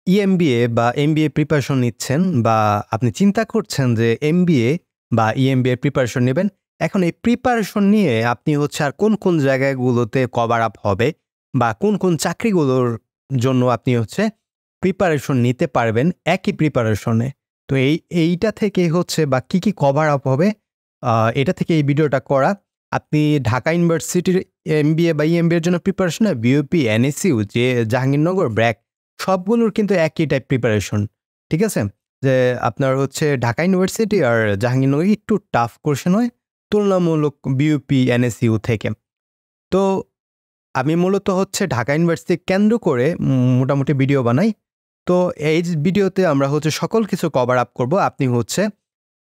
EMBA বা MBA preparation নিচ্ছেন বা আপনি চিন্তা করছেন যে এমবিএ বা ইএমবিএ প্রিপারেশন নেবেন, এখন এই প্রিপারেশন নিয়ে আপনি হচ্ছে আর কোন জায়গাগুলোতে কভার আপ হবে বা কোন চাকরিগুলোর জন্য আপনি হচ্ছে প্রিপারেশন নিতে পারবেন একই প্রিপারেশনে। তো এইটা থেকে হচ্ছে বা কি কভার আপ হবে, এটা থেকে এই ভিডিওটা করা। আপনি ঢাকা ইউনিভার্সিটির এমবিএ বা ইএমবিএর জন্য প্রিপারেশন, বিইউপি, এনএসইউ, যে জাহাঙ্গীরনগর, ব্র্যাক সবগুলোর কিন্তু একই টাইপ প্রিপারেশন। ঠিক আছে? যে আপনার হচ্ছে ঢাকা ইউনিভার্সিটি আর জাহাঙ্গীরনগর একটু টাফ কোয়েশ্চেন হয় তুলনামূলক বিইউপি, এনএসইউ থেকে। তো আমি মূলত হচ্ছে ঢাকা ইউনিভার্সিটি কেন্দ্র করে মোটামুটি ভিডিও বানাই। তো এই ভিডিওতে আমরা হচ্ছে সকল কিছু কভার আপ করব। আপনি হচ্ছে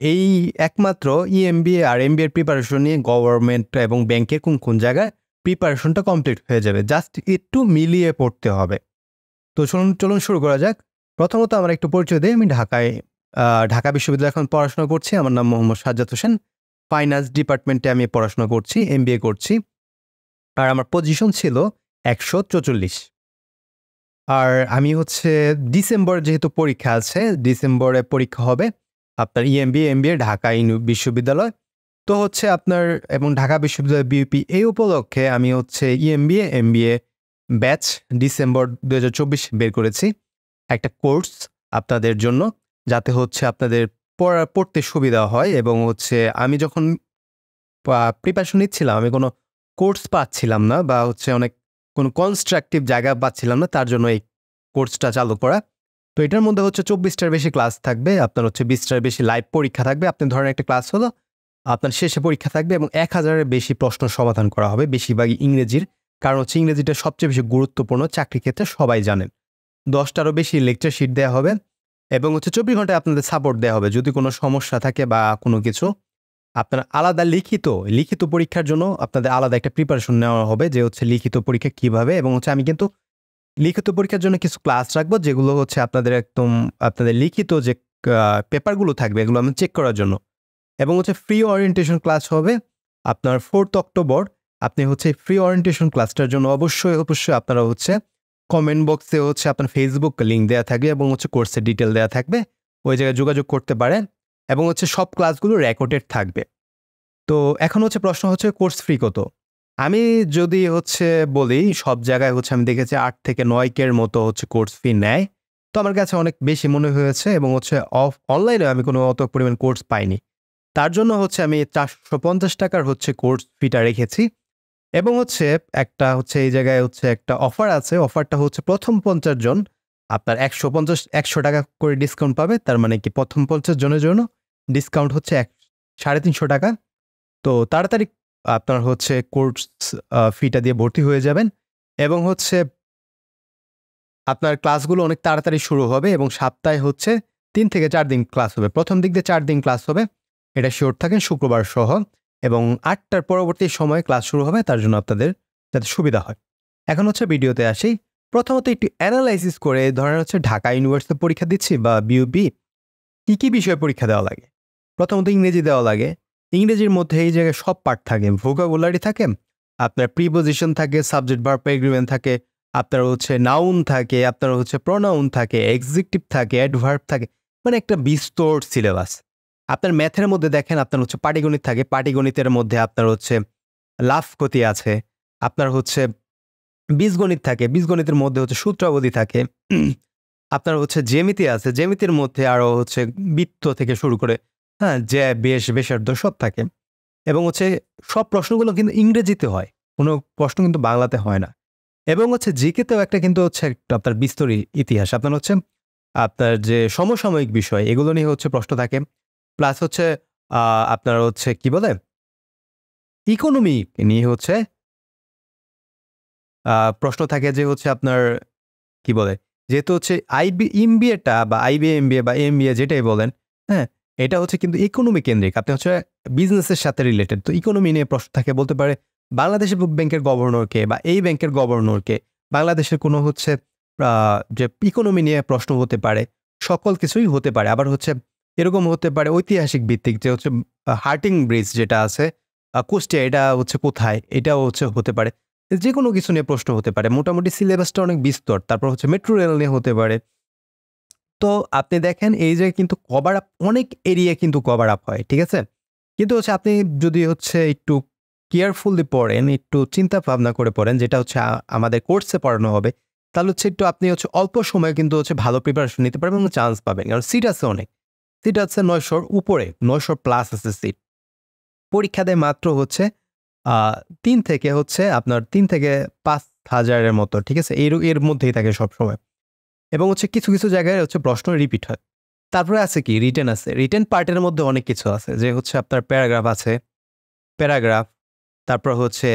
এই একমাত্র ইএমবিএ আর এমবিএর প্রিপারেশন নিয়ে গভর্নমেন্ট এবং ব্যাংকের কোন জায়গায় প্রিপারেশনটা কমপ্লিট হয়ে যাবে। জাস্ট একটু মিলিয়ে পড়তে হবে। তো চলুন শুরু করা যাক। প্রথমত আমার একটু পরিচয় দেই। আমি ঢাকা বিশ্ববিদ্যালয়ে এখন পড়াশোনা করছি। আমার নাম মোহাম্মদ সাজ্জাদ হোসেন। ফাইনান্স ডিপার্টমেন্টে আমি পড়াশোনা করছি, এমবিএ করছি। আর আমার পজিশন ছিল ১৪৪। আর আমি হচ্ছে ডিসেম্বর যেহেতু পরীক্ষা আছে, ডিসেম্বরে পরীক্ষা হবে আপনার ইএমবিএ, এমবিএ ঢাকা বিশ্ববিদ্যালয়। তো হচ্ছে আপনার এবং ঢাকা বিশ্ববিদ্যালয় বিইউপি এই উপলক্ষে আমি হচ্ছে ইএমবিএ, এমবিএ ব্যাচ ডিসেম্বর ২০২৪ বের করেছি। একটা কোর্স আপনাদের জন্য, যাতে হচ্ছে আপনাদের পড়তে সুবিধা হয় এবং হচ্ছে আমি যখন প্রিপারেশন নিচ্ছিলাম আমি কোনো কোর্স পাচ্ছিলাম না বা হচ্ছে কোনো কনস্ট্রাকটিভ জায়গা পাচ্ছিলাম না, তার জন্য এই কোর্সটা চালু করা। তো এটার মধ্যে হচ্ছে ২৪টার বেশি ক্লাস থাকবে, আপনার হচ্ছে ২০টার বেশি লাইভ পরীক্ষা থাকবে। আপনি ধরেন একটা ক্লাস হলো, আপনার শেষে পরীক্ষা থাকবে এবং ১,০০০-এর বেশি প্রশ্ন সমাধান করা হবে, বেশিরভাগই ইংরেজির। কারণ হচ্ছে ইংরেজিটা সবচেয়ে বেশি গুরুত্বপূর্ণ, চাকরির ক্ষেত্রে সবাই জানেন। ১০টারও বেশি লেকচার শিট দেওয়া হবে এবং হচ্ছে ২৪ ঘন্টায় আপনাদের সাপোর্ট দেওয়া হবে। যদি কোনো সমস্যা থাকে বা কোনো কিছু, আপনার আলাদা লিখিত পরীক্ষার জন্য আপনাদের আলাদা একটা প্রিপারেশন নেওয়া হবে যে হচ্ছে লিখিত পরীক্ষা কিভাবে। এবং হচ্ছে আমি কিন্তু লিখিত পরীক্ষার জন্য কিছু ক্লাস রাখবো, যেগুলো হচ্ছে আপনাদের একদম আপনাদের লিখিত যে পেপারগুলো থাকবে এগুলো আমি চেক করার জন্য। এবং হচ্ছে ফ্রি ওরিয়েন্টেশন ক্লাস হবে আপনার 4th অক্টোবর। আপনি হচ্ছে ফ্রি ওরিয়েন্টেশন ক্লাসটার জন্য অবশ্যই আপনারা হচ্ছে কমেন্ট বক্সে হচ্ছে আপনার ফেসবুক লিঙ্ক দেওয়া থাকবে এবং হচ্ছে কোর্সের ডিটেল দেওয়া থাকবে, ওই জায়গায় যোগাযোগ করতে পারেন। এবং হচ্ছে সব ক্লাসগুলো রেকর্ডেড থাকবে। তো এখন হচ্ছে প্রশ্ন হচ্ছে কোর্স ফি কত? আমি যদি হচ্ছে বলি, সব জায়গায় হচ্ছে আমি দেখেছি ৮ থেকে ৯ কের মতো হচ্ছে কোর্স ফি নেয়। তো আমার কাছে অনেক বেশি মনে হয়েছে এবং হচ্ছে অনলাইনে আমি কোনো অত পরিমাণ কোর্স পাইনি। তার জন্য হচ্ছে আমি ৳৪৫০ হচ্ছে কোর্স ফিটা রেখেছি। এবং হচ্ছে একটা হচ্ছে এই জায়গায় হচ্ছে একটা অফার আছে। অফারটা হচ্ছে প্রথম ৫০ জন আপনার ৳১০০ করে ডিসকাউন্ট পাবে। তার মানে কি প্রথম ৫০ জনের জন্য ডিসকাউন্ট হচ্ছে ৳৩৫০। তো তাড়াতাড়ি আপনার হচ্ছে কোর্স ফিটা দিয়ে ভর্তি হয়ে যাবেন এবং হচ্ছে আপনার ক্লাসগুলো অনেক তাড়াতাড়ি শুরু হবে এবং সপ্তাহে হচ্ছে ৩ থেকে ৪ দিন ক্লাস হবে। প্রথম দিক দিয়ে ৪ দিন ক্লাস হবে, এটা শিওর থাকেন, শুক্রবার সহ। এবং ৮টার পরবর্তী সময়ে ক্লাস শুরু হবে, তার জন্য আপনাদের যাতে সুবিধা হয়। এখন হচ্ছে ভিডিওতে আসি। প্রথমত একটু অ্যানালাইসিস করে ধরেন হচ্ছে ঢাকা ইউনিভার্সিটিতে পরীক্ষা দিচ্ছি বা বিইউপি, কি বিষয়ে পরীক্ষা দেওয়া লাগে? প্রথমত ইংরেজি দেওয়া লাগে। ইংরেজির মধ্যে এই জায়গায় সব পার্ট থাকে। ভোকাবুলারি থাকে, আপনার প্রিপোজিশন থাকে, সাবজেক্ট ভার্ব এগ্রিমেন্ট থাকে, আপনার হচ্ছে নাউন থাকে, আপনার হচ্ছে প্রোনাউন থাকে, এক্সিকিউটিভ থাকে, অ্যাডভার্ব থাকে। মানে একটা বিস্তর সিলেবাস। আপনার ম্যাথের মধ্যে দেখেন আপনার হচ্ছে পাটিগণিত থাকে। পাটিগণিতের মধ্যে আপনার হচ্ছে লাভ ক্ষতি আছে। আপনার হচ্ছে বীজগণিত থাকে। বীজগণিতের মধ্যে হচ্ছে সূত্রাবলী থাকে। আপনার হচ্ছে জ্যামিতি আছে। জ্যামিতির মধ্যে আরো হচ্ছে বৃত্ত থেকে শুরু করে, হ্যাঁ, ব্যাসার্ধ সব থাকে। এবং হচ্ছে সব প্রশ্নগুলো কিন্তু ইংরেজিতে হয়। কোনো প্রশ্ন কিন্তু বাংলাতে হয় না। এবং হচ্ছে জিকেতেও একটা কিন্তু হচ্ছে একটা আপনার বিস্তর ইতিহাস। আপনার হচ্ছে আপনার যে সমসাময়িক বিষয় এগুলো নিয়ে হচ্ছে প্রশ্ন থাকে। প্লাস হচ্ছে আপনার হচ্ছে কি বলে? ইকোনমি নিয়ে হচ্ছে প্রশ্ন থাকে যে হচ্ছে আপনার কি বলে? যেহেতু হচ্ছে এমবিএটা বা এমবিএ বা এমবিএ যেটাই বলেন, হ্যাঁ? এটা হচ্ছে কিন্তু ইকোনমি কেন্দ্রিক। আপনি হচ্ছে বিজনেসের সাথে রিলেটেড। তো ইকোনমি নিয়ে প্রশ্ন থাকে, বলতে পারে বাংলাদেশের ব্যাংকের গভর্নর কে বা এই ব্যাংকের গভর্নর কে? বাংলাদেশের কোনো হচ্ছে যে ইকোনমি নিয়ে প্রশ্ন হতে পারে। সকল কিছুই হতে পারে। আবার হচ্ছে এরকম হতে পারে ঐতিহাসিক ভিত্তিক, যে হচ্ছে হার্টিং ব্রিজ যেটা আছে কুষ্টিয়া, এটা হচ্ছে কোথায়? এটাও হচ্ছে হতে পারে। যেকোনো কিছু নিয়ে প্রশ্ন হতে পারে। মোটামুটি সিলেবাসটা অনেক বিস্তর। তারপর হচ্ছে মেট্রো রেল নিয়ে হতে পারে। তো আপনি দেখেন এই যে কিন্তু কভার আপ অনেক এরিয়া কিন্তু কভার আপ হয়, ঠিক আছে? কিন্তু হচ্ছে আপনি যদি হচ্ছে একটু কেয়ারফুলি পড়েন, একটু চিন্তা ভাবনা করে পড়েন, যেটা হচ্ছে আমাদের কোর্সে পড়ানো হবে, তাহলে হচ্ছে একটু আপনি হচ্ছে অল্প সময়ে কিন্তু হচ্ছে ভালো প্রিপারেশন নিতে পারবেন এবং চান্স পাবেন। কারণ সিট আছে অনেক। সিট আছে ৯০০ র উপরে, ৯০০ প্লাস আছে সিট। পরীক্ষা দেয় মাত্র হচ্ছে আ ৩ থেকে হচ্ছে আপনার ৩ থেকে ৫,০০০ এর মতো, ঠিক আছে? এর মধ্যেই থাকে সবসময়। এবং হচ্ছে কিছু, কিছু জায়গায় হচ্ছে প্রশ্ন রিপিট হয়। তারপরে আছে কি রিটেন আছে। রিটেন পার্টের মধ্যে অনেক কিছু আছে। যে হচ্ছে আপনার প্যারাগ্রাফ আছে, প্যারাগ্রাফ, তারপর হচ্ছে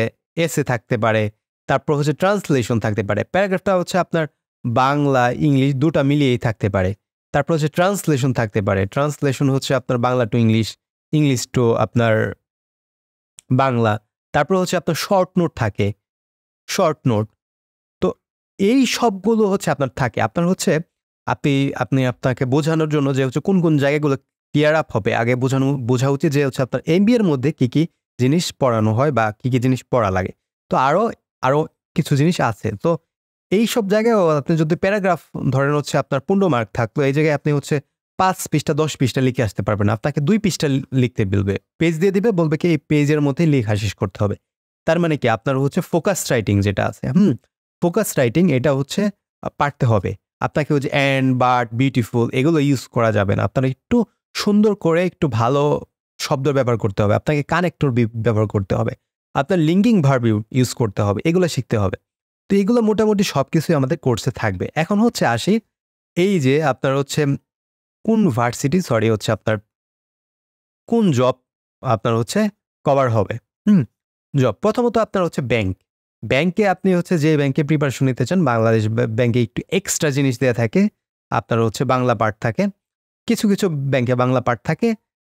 এসে থাকতে পারে, তারপর হচ্ছে ট্রান্সলেশন থাকতে পারে। প্যারাগ্রাফটা হচ্ছে আপনার বাংলা, ইংলিশ ২ টা মিলিয়েই থাকতে পারে। তারপর হচ্ছে ট্রান্সলেশন থাকতে পারে। ট্রান্সলেশন হচ্ছে আপনার Bangla to English, English to আপনার বাংলা। তারপর হচ্ছে আপনার শর্ট নোট থাকে, শর্ট নোট। তো এই সবগুলো হচ্ছে আপনার থাকে। আপনার হচ্ছে আপনি আপনি আপনাকে বোঝানোর জন্য যে হচ্ছে কোন, কোন জায়গাগুলো ক্লিয়ার আপ হবে আগে বোঝা উচিত যে হচ্ছে আপনার এমবিএ এর মধ্যে কি, কি জিনিস পড়ানো হয় বা কি, কি জিনিস পড়া লাগে। তো আরো কিছু জিনিস আছে। তো এইসব জায়গায়ও আপনি যদি প্যারাগ্রাফ ধরেন হচ্ছে আপনার ১৫ মার্ক থাকলো, এই জায়গায় আপনি হচ্ছে ৫ পৃষ্ঠা ১০ পৃষ্ঠা লিখে আসতে পারবেন না। আপনাকে ২ পৃষ্ঠা লিখতে বলবে। পেজ দিয়ে দিবে, বলবে কি এই পেজের মধ্যেই লেখা শেষ করতে হবে। তার মানে কি আপনার হচ্ছে ফোকাস রাইটিং যেটা আছে, ফোকাস রাইটিং এটা হচ্ছে পারতে হবে। আপনাকে ওই যে অ্যান্ড, বাট, বিউটিফুল এগুলো ইউজ করা যাবে না। আপনার একটু সুন্দর করে একটু ভালো শব্দ ব্যবহার করতে হবে। আপনাকে কানেক্টর ব্যবহার করতে হবে। আপনার লিঙ্কিং ভার্ব ইউজ করতে হবে। এগুলো শিখতে হবে। তো এগুলো মোটামুটি সবকিছুই আমাদের কোর্সে থাকবে। এখন হচ্ছে আসি এই যে আপনার হচ্ছে কোন ভার্সিটি হচ্ছে আপনার কোন জব আপনার হচ্ছে কভার হবে। হুম? জব প্রথমত আপনার হচ্ছে ব্যাংক। ব্যাংকে আপনি হচ্ছে যে ব্যাংকে প্রিপারেশন নিতে চান, বাংলাদেশ ব্যাংকে একটু এক্সট্রা জিনিস দেয়া থাকে। আপনার হচ্ছে বাংলা পার্ট থাকে। কিছু, কিছু ব্যাংকে বাংলা পার্ট থাকে।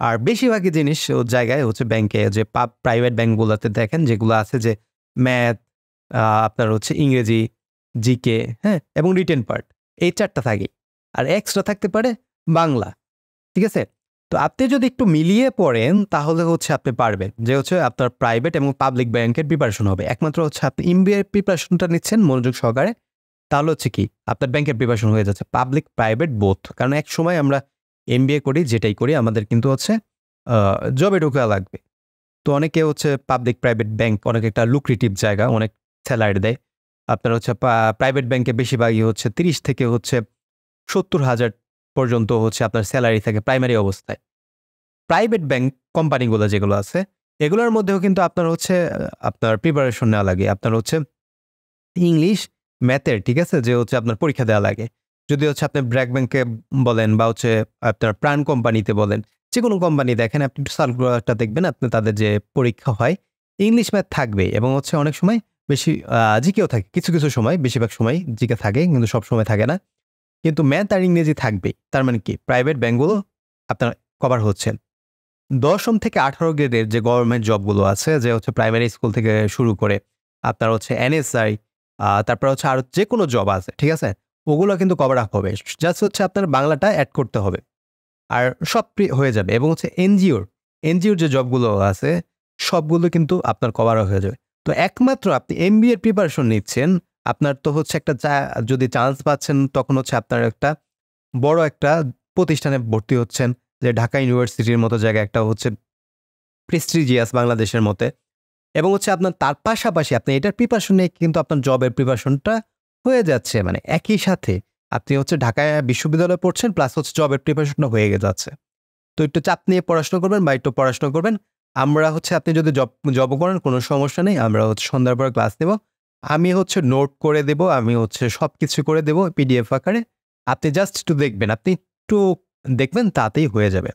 আর বেশিরভাগই জিনিস জায়গায় হচ্ছে ব্যাংকে যে প্রাইভেট ব্যাংকগুলোতে দেখেন যেগুলো আছে যে ম্যাথ, আপনার হচ্ছে ইংরেজি, জিকে, হ্যাঁ? এবং রিটেন পার্ট। এই ৪ টা থাকেই। আর এক্সট্রা থাকতে পারে বাংলা। ঠিক আছে? তো আপনি যদি একটু মিলিয়ে পড়েন তাহলে হচ্ছে আপনি পারবেন। যে হচ্ছে আপনার প্রাইভেট এবং পাবলিক ব্যাংকের প্রিপারেশন হবে। একমাত্র হচ্ছে আপনি এমবিএ প্রিপারেশনটা নিচ্ছেন মনোযোগ সহকারে, তাহলে হচ্ছে কি আপনার ব্যাংকের প্রিপারেশন হয়ে যাচ্ছে। Public, private both. কারণ একসময় আমরা এমবিএ করি যেটাই করি আমাদের কিন্তু হচ্ছে আ জবে ঢোকা লাগবে। তো অনেকে হচ্ছে পাবলিক প্রাইভেট ব্যাংক অনেক একটা লুক্রেটিভ জায়গা, অনেক স্যালারি দেয়। আপনার হচ্ছে প্রাইভেট ব্যাংকে বেশিরভাগই হচ্ছে ৩০ থেকে হচ্ছে ৭০,০০০ পর্যন্ত হচ্ছে আপনার স্যালারি থাকে প্রাইমারি অবস্থায়। প্রাইভেট ব্যাংক কোম্পানিগুলো যেগুলো আছে, এগুলোর মধ্যেও কিন্তু আপনার হচ্ছে আপনার প্রিপারেশন নেওয়া লাগে। আপনার হচ্ছে ইংলিশ, ম্যাথের, ঠিক আছে? যে হচ্ছে আপনার পরীক্ষা দেওয়া লাগে। যদি হচ্ছে আপনি ব্র্যাক ব্যাংকে বলেন বা হচ্ছে আপনার প্রাণ কোম্পানিতে বলেন, যেকোনো কোম্পানি দেখেন আপনি একটু সার্কুলারটা দেখবেন, আপনি তাদের যে পরীক্ষা হয়, ইংলিশ, ম্যাথ থাকবেই এবং হচ্ছে অনেক সময় বেশি জিকেও থাকে। কিছু, কিছু সময়, বেশিরভাগ সময় জিকে থাকে কিন্তু সবসময় থাকে না। কিন্তু ম্যাথ আর ইংরেজি থাকবেই। তার মানে কি প্রাইভেট ব্যাংকগুলো আপনার কভার হচ্ছে। ১০ম থেকে ১৮ গ্রেডের যে গভর্নমেন্ট জবগুলো আছে, যে হচ্ছে প্রাইমারি স্কুল থেকে শুরু করে আপনার হচ্ছে এনএসআই, তারপর হচ্ছে আরো যেকোনো জব আছে, ঠিক আছে? ওগুলো কিন্তু কভার আপ হবে। জাস্ট হচ্ছে আপনার বাংলাটা এড করতে হবে। আর সব হয়ে যাবে এবং হচ্ছে এনজিওর যে জবগুলো আছে, সবগুলো কিন্তু আপনার কভার হয়ে যাবে। তো একমাত্র আপনি এমবিএ এর প্রিপারেশন নিচ্ছেন, আপনার তো হচ্ছে একটা যদি চান্স পাচ্ছেন তখন হচ্ছে আপনার একটা বড় একটা প্রতিষ্ঠানে ভর্তি হচ্ছেন, যে ঢাকা ইউনিভার্সিটির মতো জায়গায় একটা হচ্ছে প্রেস্টিজিয়াস বাংলাদেশের মতে, এবং হচ্ছে আপনার তার পাশাপাশি আপনি এটার প্রিপারেশন নিয়ে কিন্তু আপনার জবের প্রিপারেশনটা হয়ে যাচ্ছে। মানে একই সাথে আপনি হচ্ছে ঢাকায় বিশ্ববিদ্যালয়ে পড়ছেন প্লাস হচ্ছে জবের প্রিপারেশনটা হয়ে যাচ্ছে। তো একটু চাপ নিয়ে পড়াশোনা করবেন বা একটু পড়াশোনা করবেন। আমরা হচ্ছে আপনি যদি জবও করেন কোনো সমস্যা নেই। আমরা হচ্ছে সন্ধ্যার পরে ক্লাস নেব। আমি হচ্ছে নোট করে দেব। আমি হচ্ছে সবকিছু করে দেব পিডিএফ আকারে। আপনি জাস্ট একটু দেখবেন। আপনি একটু দেখবেন তাতেই হয়ে যাবে।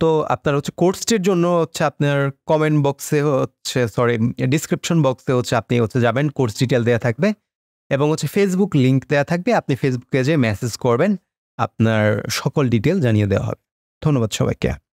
তো আপনার হচ্ছে কোর্সটির জন্য হচ্ছে আপনার কমেন্ট বক্সে হচ্ছে ডেসক্রিপশন বক্সে হচ্ছে আপনি হচ্ছে যাবেন, কোর্স ডিটেইল দেয়া থাকবে এবং হচ্ছে ফেসবুক লিংক দেয়া থাকবে। আপনি ফেসবুকে যেয়ে মেসেজ করবেন। আপনার সকল ডিটেইল জানিয়ে দেওয়া হবে। ধন্যবাদ সবাইকে।